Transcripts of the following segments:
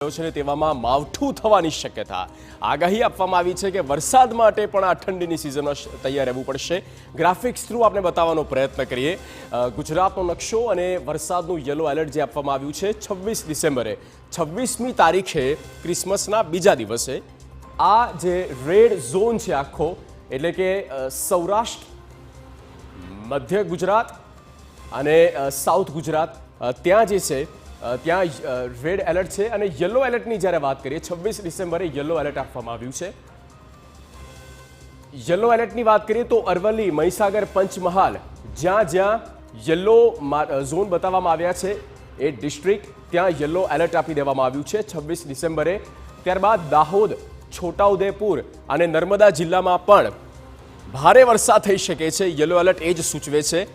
છે તેવામાં માવઠું થવાની શક્યતા આગાહી આપવામાં આવી છે કે વરસાદ માટે પણ આ ઠંડીની સિઝનમાં તૈયાર રહેવું પડશે। ગ્રાફિક્સ થ્રુ આપણે બતાવવાનો પ્રયત્ન કરીએ ગુજરાતનો નકશો અને વરસાદનું યલો એલર્ટ જે આપવામાં આવ્યું છે 26 ડિસેમ્બરે 26મી તારીખે ક્રિસમસના બીજા દિવસે આ જે રેડ ઝોન છે આખો એટલે કે સૌરાષ્ટ્ર મધ્ય ગુજરાત અને સાઉથ ગુજરાત ત્યાં જે છે ત્યાં રેડ એલર્ટ છે અને યલો એલર્ટની જ્યારે વાત કરીએ 26 ડિસેમ્બરે યલો એલર્ટ આપવામાં આવ્યું છે। યલો એલર્ટની વાત કરીએ તો અરવલ્લી મહીસાગર પંચમહાલ જ્યાં જ્યાં યલો ઝોન બતાવવામાં આવ્યા છે એ ડિસ્ટ્રિક્ટ ત્યાં યલો એલર્ટ આપી દેવામાં આવ્યું છે 26 ડિસેમ્બરે। ત્યારબાદ દાહોદ છોટાઉદેપુર અને નર્મદા જિલ્લામાં પણ ભારે વરસાદ થઈ શકે છે। યલો એલર્ટ એ જ સૂચવે છે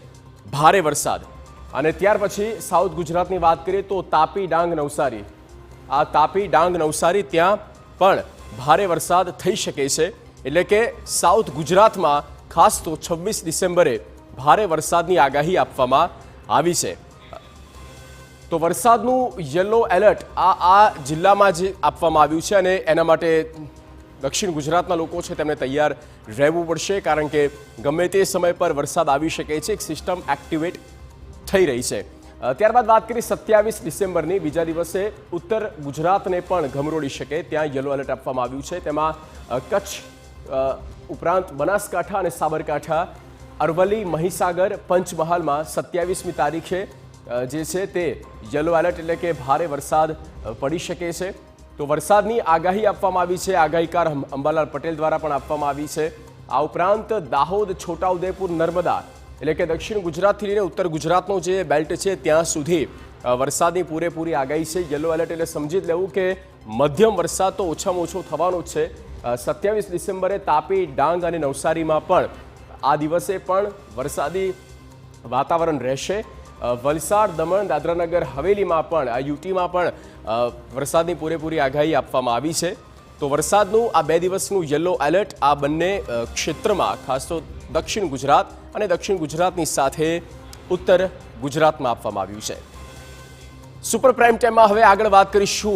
ભારે વરસાદ। અને ત્યાર પછી સાઉથ ગુજરાતની વાત કરીએ તો તાપી ડાંગ નવસારી આ તાપી ડાંગ નવસારી ત્યાં પણ ભારે વરસાદ થઈ શકે છે એટલે કે સાઉથ ગુજરાતમાં ખાસ તો 26 ડિસેમ્બરે ભારે વરસાદની આગાહી આપવામાં આવી છે। તો વરસાદનું યલો એલર્ટ આ જિલ્લામાં જ આપવામાં આવ્યું છે અને એના માટે દક્ષિણ ગુજરાતના લોકો છે તેમને તૈયાર રહેવું પડશે કારણ કે ગમે તે સમય પર વરસાદ આવી શકે છે। એક સિસ્ટમ એક્ટિવેટ થઈ રહી છે। ત્યારબાદ વાત કરીએ 27 ડિસેમ્બરની બીજા દિવસે ઉત્તર ગુજરાતને પણ ગમરોડી શકે ત્યાં યલો એલર્ટ આપવામાં આવ્યું છે। તેમાં કચ્છ ઉપરાંત બનાસકાંઠા અને સાબરકાંઠા અરવલ્લી મહીસાગર પંચમહાલમાં 27મી તારીખે જે છે તે યલો એલર્ટ એટલે કે ભારે વરસાદ પડી શકે છે। તો વરસાદની આગાહી આપવામાં આવી છે આગાહીકાર અંબાલાલ પટેલ દ્વારા પણ આપવામાં આવી છે। આ ઉપરાંત દાહોદ છોટાઉદેપુર નર્મદા એટલે કે દક્ષિણ ગુજરાતથી લઈને ઉત્તર ગુજરાતનો જે બેલ્ટ છે ત્યાં સુધી વરસાદની પૂરેપૂરી આગાહી છે। યલો એલર્ટ એટલે સમજી જ લેવું કે મધ્યમ વરસાદ તો ઓછામાં ઓછો થવાનો જ છે। 27 ડિસેમ્બરે તાપી ડાંગ અને નવસારીમાં પણ આ દિવસે પણ વરસાદી વાતાવરણ રહેશે। વલસાડ દમણ દાદરાનગર હવેલીમાં પણ આ યુટીમાં પણ વરસાદની પૂરેપૂરી આગાહી આપવામાં આવી છે। તો વરસાદનું આ 2 દિવસનું યલો એલર્ટ આ બંને ક્ષેત્રમાં ખાસ તો દક્ષિણ ગુજરાત અને દક્ષિણ ગુજરાતની સાથે ઉત્તર ગુજરાતમાં આપવામાં આવ્યું છે। સુપર પ્રાઇમ ટાઈમમાં હવે આગળ વાત કરીશું